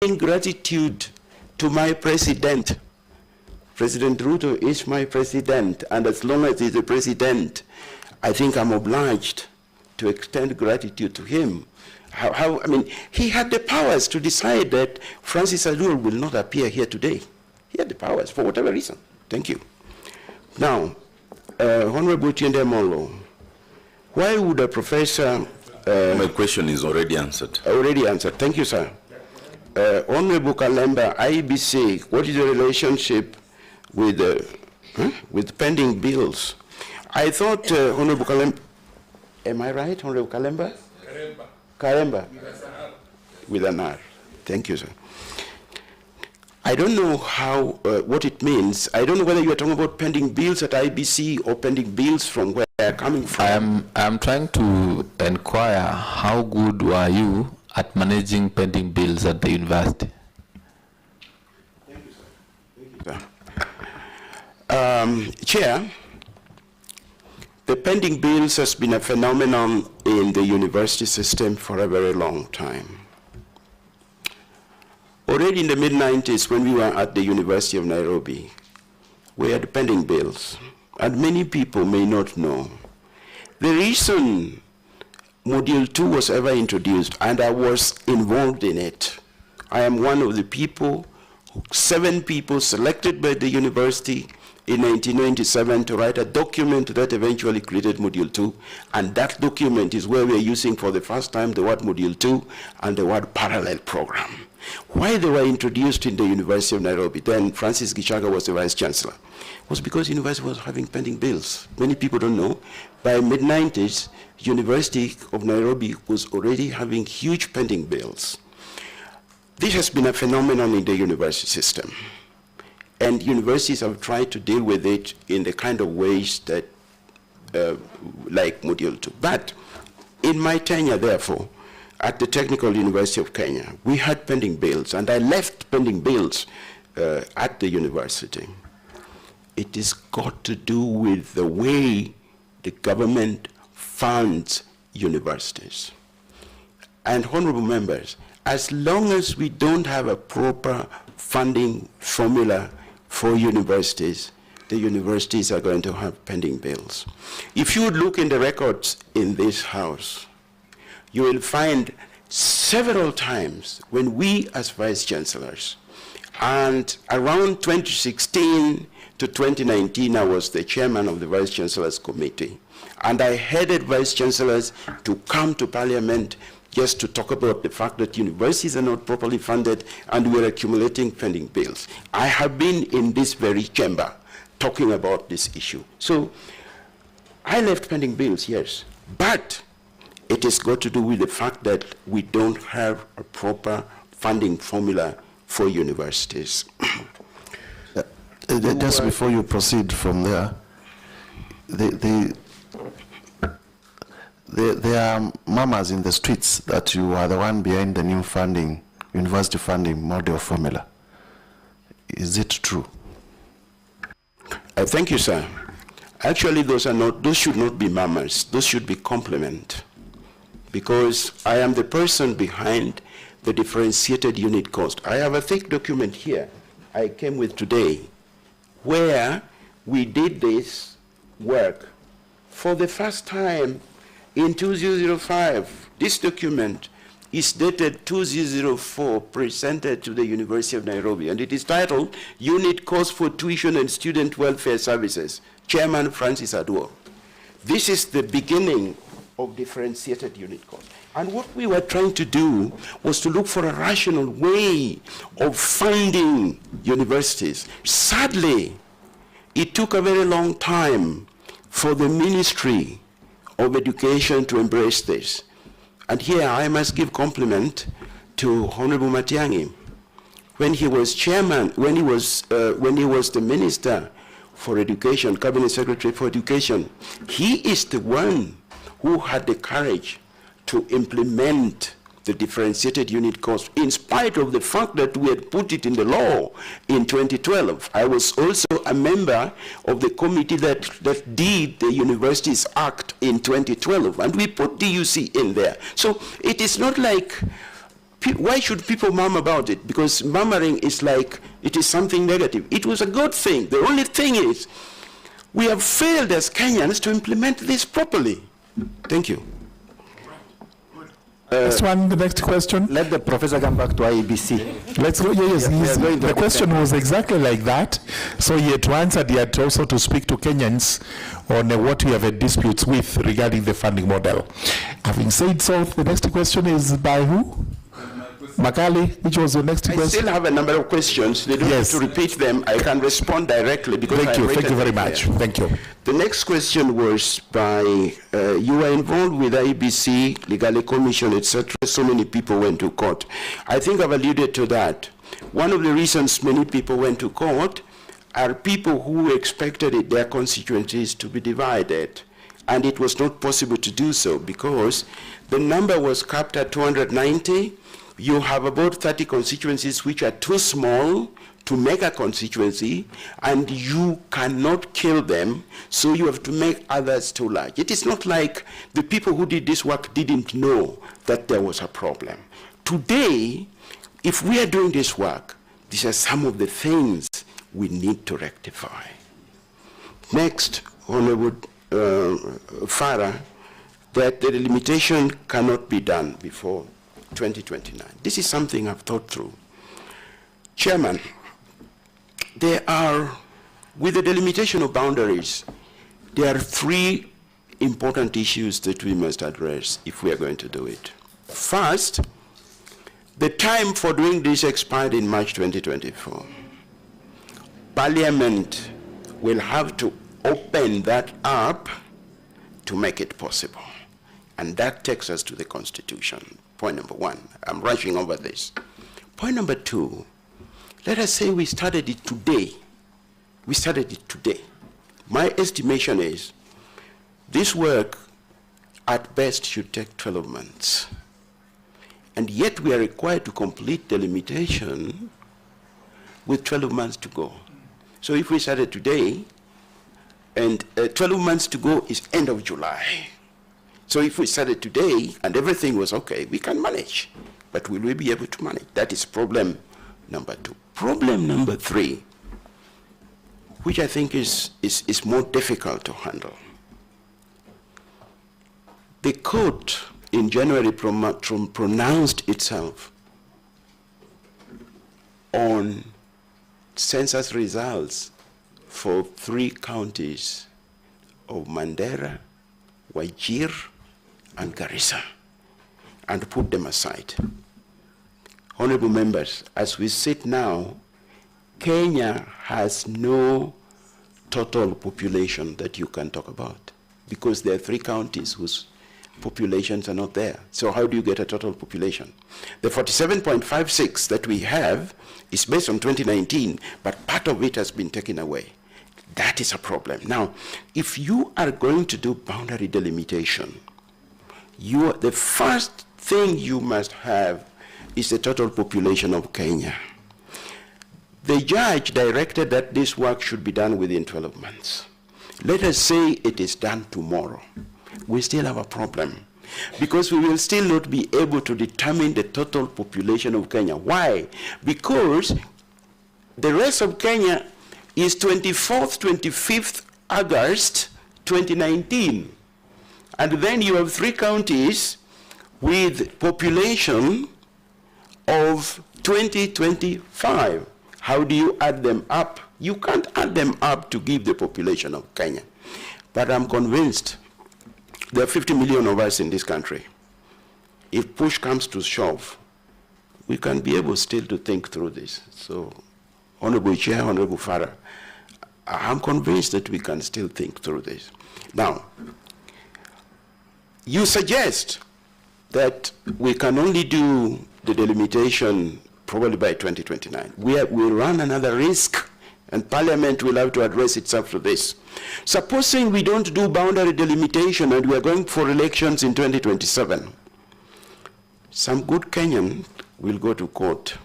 In gratitude to my president. President Ruto is my president, and as long as he's the president, I think I'm obliged to extend gratitude to him. I mean, he had the powers to decide that Francis Aduol will not appear here today. He had the powers for whatever reason. Thank you. Now, Honorable Tiende Molo, why would a professor... my question is already answered. Already answered. Thank you, sir. Honorable Kalemba, IEBC, what is the relationship with pending bills? I thought, Honorable Kalemba, am I right, Honorable Kalemba? Kalemba. With an R. Thank you, sir. I don't know how, what it means. I don't know whether you are talking about pending bills at IEBC or pending bills from where they are coming from. I'm trying to inquire how good were you at managing pending bills at the university? Thank you, sir. Thank you, sir. Chair, the pending bills has been a phenomenon in the university system for a very long time. Already in the mid-90s, when we were at the University of Nairobi, we had pending bills, and many people may not know. The reason Module 2 was ever introduced, and I was involved in it. I am one of the people, 7 people selected by the university in 1997 to write a document that eventually created Module 2, and that document is where we are using for the first time the word Module 2 and the word parallel program. Why they were introduced in the University of Nairobi, then Francis Gichaga was the Vice Chancellor, was because the university was having pending bills. Many people don't know. By mid-90s, University of Nairobi was already having huge pending bills. This has been a phenomenon in the university system. And universities have tried to deal with it in the kind of ways that, like Module 2. But in my tenure, therefore, at the Technical University of Kenya, we had pending bills, and I left pending bills at the university. It has got to do with the way the government funds universities. And honorable members, as long as we don't have a proper funding formula for universities, the universities are going to have pending bills. If you would look in the records in this house, you will find several times when we as vice chancellors, and around 2016 to 2019, I was the chairman of the vice chancellors committee, and I headed vice chancellors to come to parliament just to talk about the fact that universities are not properly funded and we're accumulating pending bills. I have been in this very chamber talking about this issue. So I left pending bills, yes, but it has got to do with the fact that we don't have a proper funding formula for universities. Just before you proceed from there, there are murmurs in the streets that you are the one behind the new funding, university funding model formula. Is it true? Thank you, sir. Actually, those should not be murmurs. Those should be compliment. Because I am the person behind the differentiated unit cost. I have a thick document here I came with today where we did this work for the first time in 2005. This document is dated 2004, presented to the University of Nairobi, and it is titled Unit Cost for Tuition and Student Welfare Services, Chairman Francis Aduol. This is the beginning of differentiated unit cost. And what we were trying to do was to look for a rational way of funding universities. Sadly, it took a very long time for the Ministry of Education to embrace this. And here I must give compliment to Honorable Matiang'i. When he was chairman, when he was the Minister for Education, Cabinet Secretary for Education, he is the one who had the courage to implement the differentiated unit cost, in spite of the fact that we had put it in the law in 2012. I was also a member of the committee that did the Universities Act in 2012, and we put DUC in there. So it is not like Why should people murmur about it? Because murmuring is like it is something negative. It was a good thing. The only thing is we have failed as Kenyans to implement this properly. Thank you. Next one, the next question. Let the professor come back to IEBC. Let's go. Yes, the question was exactly like that. So he had to answer, he had also to speak to Kenyans on what we have had disputes with regarding the funding model. Having said so, the next question is by who? Makali, which was the next question? I still have a number of questions. They don't have to repeat them. I can respond directly because Thank you very much. Thank you. The next question was by, you were involved with IEBC, Legal Commission, etc. So many people went to court. I think I've alluded to that. One of the reasons many people went to court are people who expected their constituencies to be divided. And it was not possible to do so because the number was capped at 290. You have about 30 constituencies which are too small to make a constituency, and you cannot kill them, so you have to make others too large. It is not like the people who did this work didn't know that there was a problem. Today, if we are doing this work, these are some of the things we need to rectify. Next, Honorable Farah, that the delimitation cannot be done before 2029. This is something I've thought through. Chairman, there are, with the delimitation of boundaries, there are three important issues that we must address if we are going to do it. First, the time for doing this expired in March 2024. Parliament will have to open that up to make it possible. And that takes us to the Constitution. Point number one. I'm rushing over this. Point number two, let us say we started it today. We started it today. My estimation is this work at best should take 12 months. And yet we are required to complete the limitation with 12 months to go. So if we started today, and 12 months to go is end of July. So if we started today and everything was okay, we can manage. But will we be able to manage? That is problem number two. Problem number three, which I think is more difficult to handle. The court in January pronounced itself on census results for 3 counties of Mandera, Wajir, and Garissa, and put them aside. Honorable members, as we sit now, Kenya has no total population that you can talk about because there are 3 counties whose populations are not there. So how do you get a total population? The 47.56 that we have is based on 2019, but part of it has been taken away. That is a problem. Now, if you are going to do boundary delimitation, the first thing you must have is the total population of Kenya. The judge directed that this work should be done within 12 months. Let us say it is done tomorrow. We still have a problem because we will still not be able to determine the total population of Kenya. Why? Because the rest of Kenya is 24th, 25th August 2019. And then you have 3 counties with population of 2025. How do you add them up? You can't add them up to give the population of Kenya. But I'm convinced there are 50 million of us in this country. If push comes to shove, we can be able still to think through this. So, Honorable Chair, Honorable Farah, I'm convinced that we can still think through this. Now, you suggest that we can only do the delimitation probably by 2029. We'll run another risk, and Parliament will have to address itself to this. Supposing we don't do boundary delimitation and we are going for elections in 2027, some good Kenyan will go to court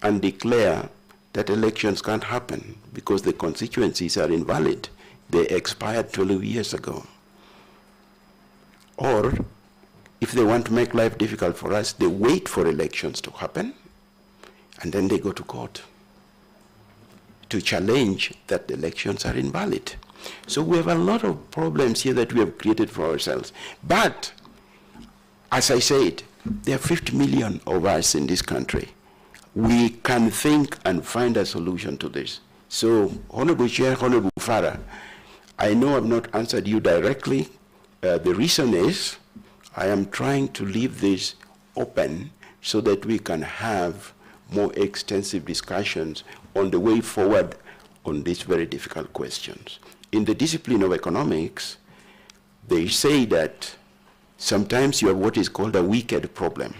and declare that elections can't happen because the constituencies are invalid. They expired 12 years ago. Or if they want to make life difficult for us, they wait for elections to happen, and then they go to court to challenge that the elections are invalid. So we have a lot of problems here that we have created for ourselves. But, as I said, there are 50 million of us in this country. We can think and find a solution to this. So, Honorable Chair, Honorable Farah, I know I've not answered you directly. The reason is I am trying to leave this open so that we can have more extensive discussions on the way forward on these very difficult questions. In the discipline of economics, they say that sometimes you have what is called a wicked problem.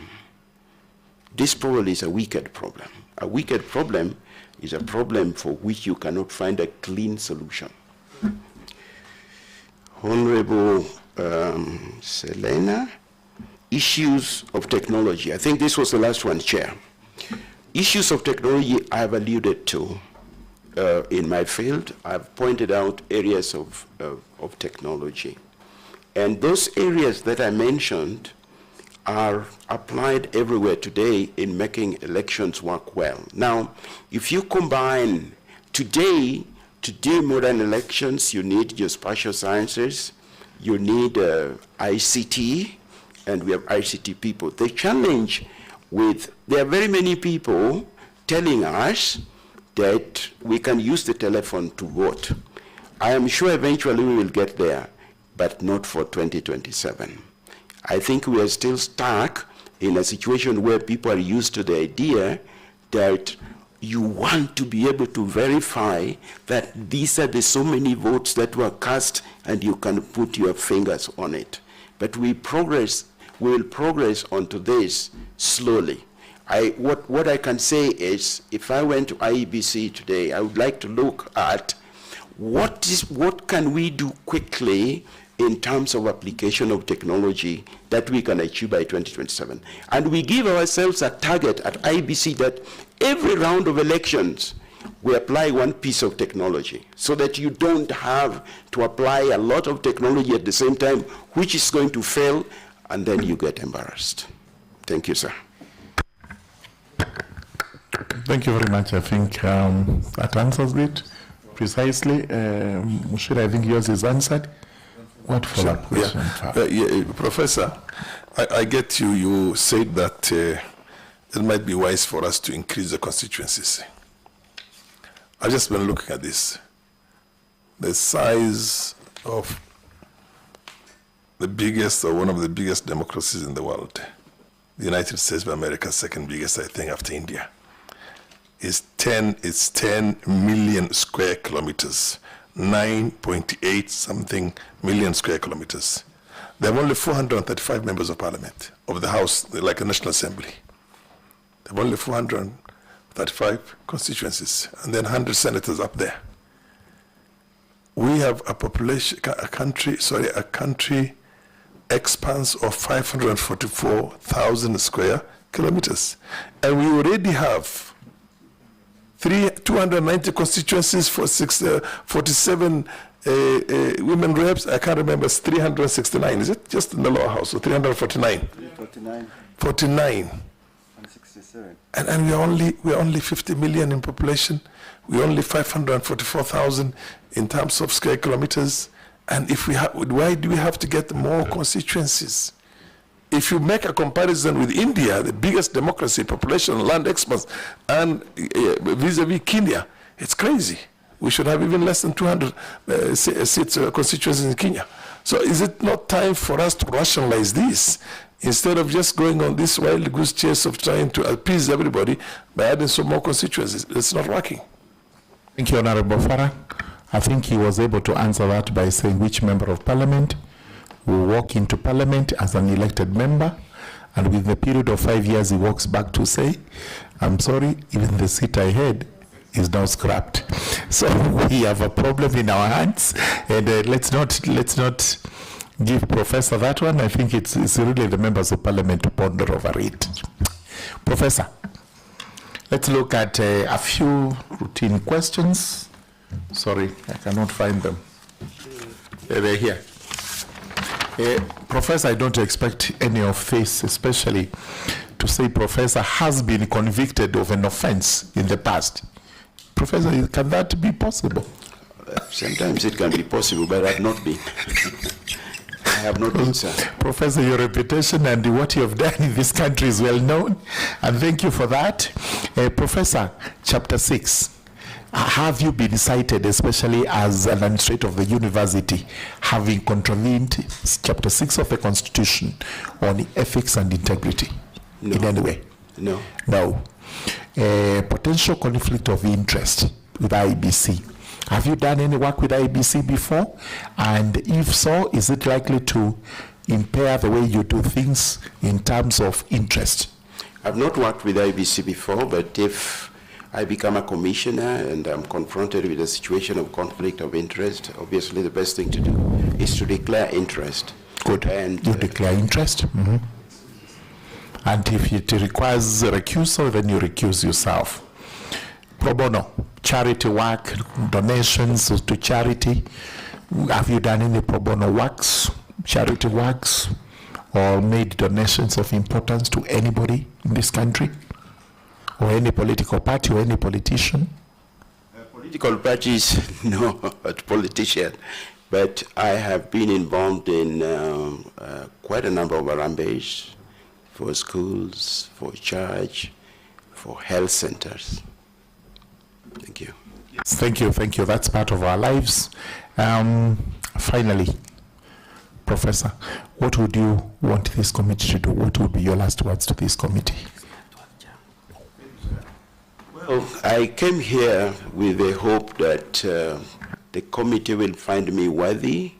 This probably is a wicked problem. A wicked problem is a problem for which you cannot find a clean solution. Honorable Selena, issues of technology. I think this was the last one, Chair. Issues of technology I have alluded to in my field. I've pointed out areas of technology. And those areas that I mentioned are applied everywhere today in making elections work well. Now, if you combine today modern elections, you need geospatial sciences, you need ICT, and we have ICT people. The challenge there are very many people telling us that we can use the telephone to vote. I am sure eventually we will get there, but not for 2027. I think we are still stuck in a situation where people are used to the idea that you want to be able to verify that these are the so many votes that were cast and you can put your fingers on it. But we will progress onto this slowly. What I can say is, if I went to IEBC today, I would like to look at what can we do quickly in terms of application of technology that we can achieve by 2027. And we give ourselves a target at IEBC that every round of elections, we apply one piece of technology so that you don't have to apply a lot of technology at the same time, which is going to fail, and then you get embarrassed. Thank you, sir. Thank you very much. I think that answers it precisely. Mushira, I think yours is answered. What follow-up question? Professor, I get you. You said that it might be wise for us to increase the constituencies. I've just been looking at this. The size of the biggest or one of the biggest democracies in the world, the United States of America, second biggest, I think, after India, is 10 million square kilometers, 9.8 something million square kilometers. There are only 435 members of parliament of the House, like a National Assembly. There are only 435 constituencies, and then 100 senators up there. We have a country expanse of 544,000 square kilometers, and we already have 290 constituencies for 47 women reps. I can't remember, it's 369. Is it just in the lower house? So 349. 49. And 67. And we're only 50 million in population. We're only 544,000 in terms of square kilometers. And if we why do we have to get more constituencies? If you make a comparison with India, the biggest democracy, population, land expanse, and vis-a-vis Kenya, it's crazy. We should have even less than 200 seats constituencies in Kenya. So is it not time for us to rationalize this instead of just going on this wild goose chase of trying to appease everybody by adding some more constituencies? It's not working. Thank you, Honorable Farah. I think he was able to answer that by saying which member of parliament will walk into parliament as an elected member, and within the period of 5 years he walks back to say, I'm sorry, even the seat I had is now scrapped. So we have a problem in our hands, and let's not give Professor that one. I think it's really the members of parliament to ponder over it. Professor, let's look at a few routine questions. Sorry, I cannot find them. They're here. Professor, I don't expect any of this, especially to say Professor has been convicted of an offense in the past. Professor, can that be possible? Sometimes it can be possible, but I've not been. I have not been, sir. Professor, your reputation and what you have done in this country is well known, and thank you for that. Professor, Chapter 6. Have you been cited, especially as an administrator of the university, having contravened Chapter 6 of the Constitution on ethics and integrity? No. In any way? No. No. Potential conflict of interest with IEBC. Have you done any work with IEBC before? And if so, is it likely to impair the way you do things in terms of interest? I've not worked with IEBC before, but if I become a commissioner and I'm confronted with a situation of conflict of interest, obviously the best thing to do is to declare interest. Good. And you declare interest. Mm-hmm. And if it requires a recusal, then you recuse yourself. Pro bono, charity work, donations to charity. Have you done any pro bono works, charity works, or made donations of importance to anybody in this country? Or any political party or any politician? Political parties, no, not politician. But I have been involved in quite a number of Harambes for schools, for church, for health centers. Thank you. Yes, thank you, thank you. That's part of our lives. Finally, Professor, what would you want this committee to do? What would be your last words to this committee? Well, I came here with the hope that the committee will find me worthy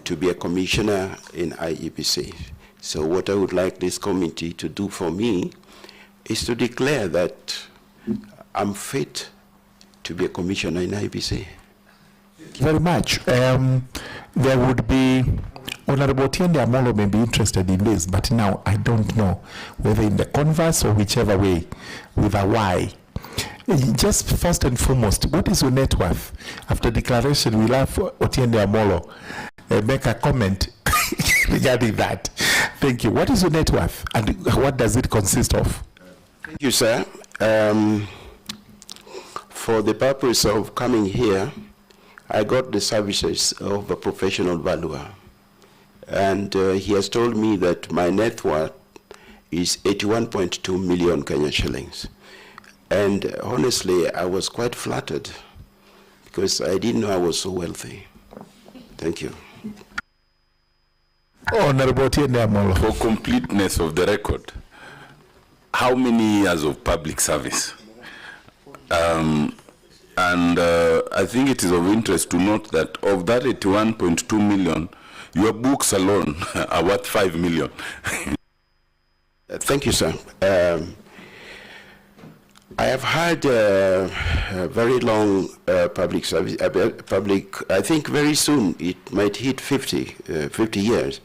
to be a commissioner in IEBC. So what I would like this committee to do for me is to declare that I'm fit to be a commissioner in IEBC. Thank you very much. There would be, Honorable Tiende Amolo may be interested in this, but now I don't know whether in the converse or whichever way, with a Y. Just first and foremost, what is your net worth? After declaration, we'll have Otiende Amolo make a comment regarding that. Thank you. What is your net worth and what does it consist of? Thank you, sir. For the purpose of coming here, I got the services of a professional valuer. And he has told me that my net worth is 81.2 million Kenya shillings. And honestly, I was quite flattered because I didn't know I was so wealthy. Thank you. Honorable Tiende Amolo. For completeness of the record, how many years of public service? I think it is of interest to note that of that 81.2 million, your books alone are worth 5 million. Thank you, sir. I have had a very long public service, I think very soon it might hit 50 years.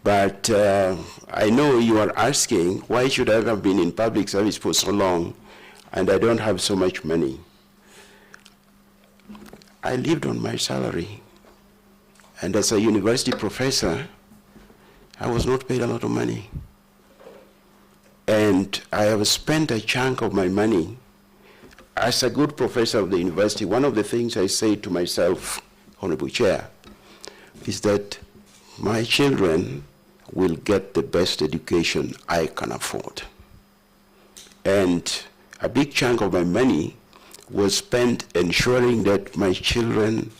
But I know you are asking, why should I have been in public service for so long and I don't have so much money? I lived on my salary. And as a university professor, I was not paid a lot of money. And I have spent a chunk of my money. As a good professor of the university, one of the things I say to myself, Honorable Chair, is that my children will get the best education I can afford. And a big chunk of my money was spent ensuring that my children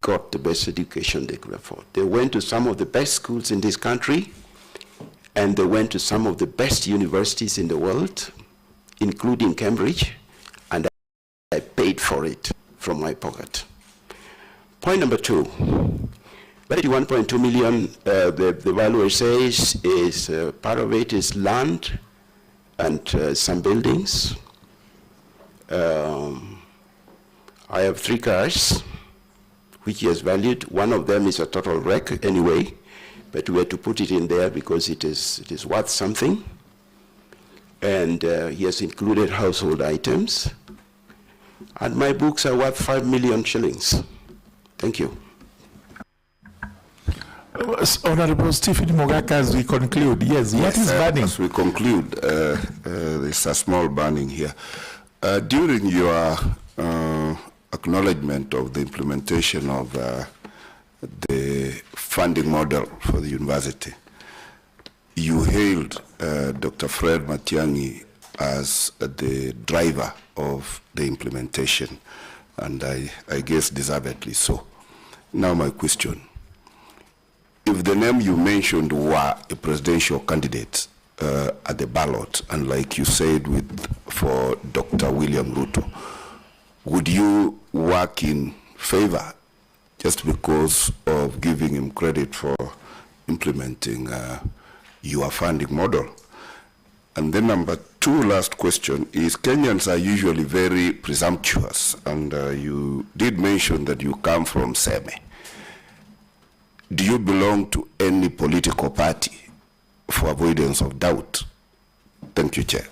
got the best education they could afford. They went to some of the best schools in this country, and they went to some of the best universities in the world, including Cambridge, and I paid for it from my pocket. Point number two, 81.2 million, the valuer says is part of it is land and some buildings. I have 3 cars, which he has valued. One of them is a total wreck anyway, but we had to put it in there because it is worth something. And he has included household items. And my books are worth 5 million shillings. Thank you. Honorable Stephen Mogaka, as we conclude, yes, what is burning? As we conclude, there's a small burning here. During your acknowledgement of the implementation of the funding model for the university, you hailed Dr. Fred Matiang'i as the driver of the implementation, and I guess deservedly so. Now my question, if the name you mentioned were a presidential candidate at the ballot, and like you said for Dr. William Ruto, would you work in favor just because of giving him credit for implementing your funding model? And then number two, last question, is Kenyans are usually very presumptuous, and you did mention that you come from Seme. Do you belong to any political party for avoidance of doubt? Thank you, Chair.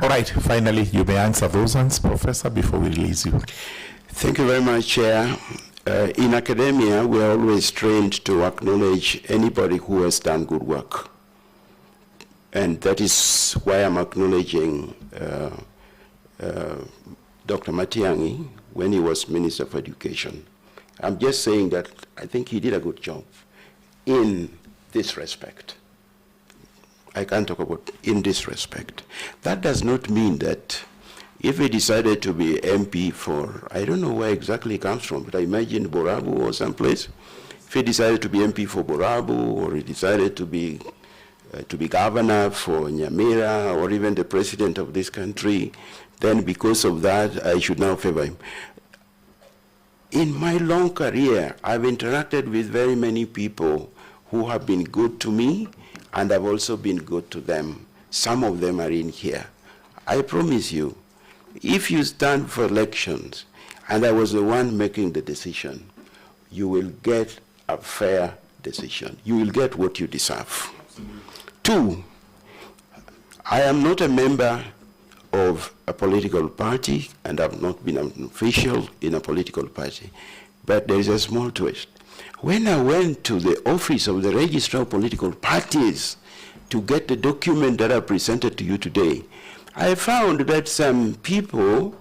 All right, finally, you may answer those ones, Professor, before we release you. Thank you very much, Chair. In academia, we are always trained to acknowledge anybody who has done good work. And that is why I'm acknowledging Dr. Matiang'i when he was Minister of Education. I'm just saying that I think he did a good job in this respect. I can't talk about in this respect. That does not mean that if he decided to be MP for, I don't know where exactly he comes from, but I imagine Borabu or someplace. If he decided to be MP for Borabu, or he decided to be governor for Nyamira, or even the president of this country, then because of that, I should now favor him. In my long career, I've interacted with very many people who have been good to me, and I've also been good to them. Some of them are in here. I promise you, if you stand for elections, and I was the one making the decision, you will get a fair decision. You will get what you deserve. Two, I am not a member of a political party, and I've not been an official in a political party. But there is a small twist. When I went to the office of the Registrar of Political Parties to get the document that I presented to you today, I found that some people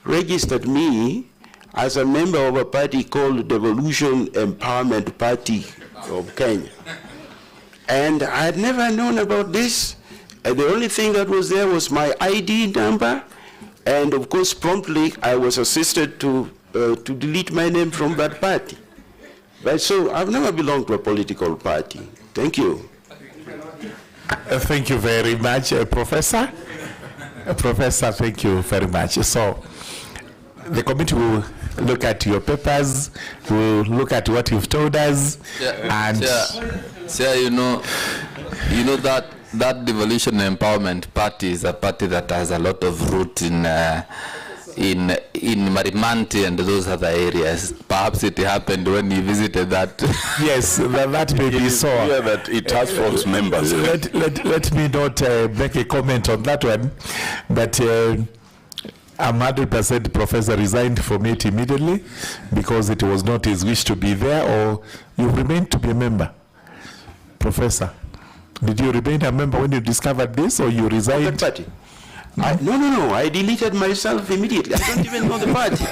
registered me as a member of a party called Devolution Empowerment Party of Kenya. And I had never known about this. And the only thing that was there was my ID number, and of course promptly I was assisted to delete my name from that party. But so I've never belonged to a political party. Thank you. Thank you very much, Professor. Professor, thank you very much. So the committee will look at your papers, will look at what you've told us, and you know that Devolution Empowerment Party is a party that has a lot of root in Marimanti and those other areas. Perhaps it happened when you visited that. Yes, that may be so. Yeah, that it has false members. Let me not make a comment on that one, but I'm 100% Professor resigned from it immediately because it was not his wish to be there, or you remained to be a member. Professor, did you remain a member when you discovered this, or you resigned? That party? No. I deleted myself immediately. I don't even know the party.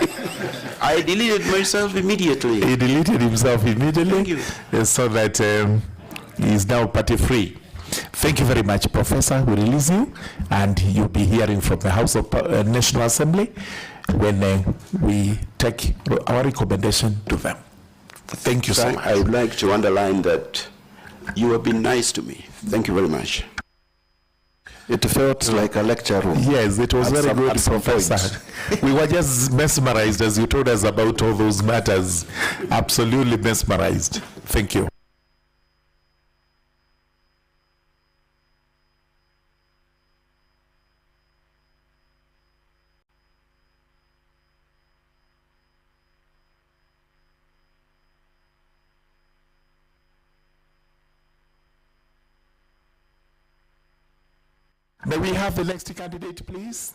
I deleted myself immediately. He deleted himself immediately. Thank you. So that he is now party free. Thank you very much, Professor. We release you, and you'll be hearing from the House of National Assembly when we take our recommendation to them. Thank you so much. I would like to underline that you have been nice to me. Thank you very much. It felt like a lecture room. Yes, it was very good, Professor. We were just mesmerized as you told us about all those matters. Absolutely mesmerized. Thank you. May we have the next candidate, please?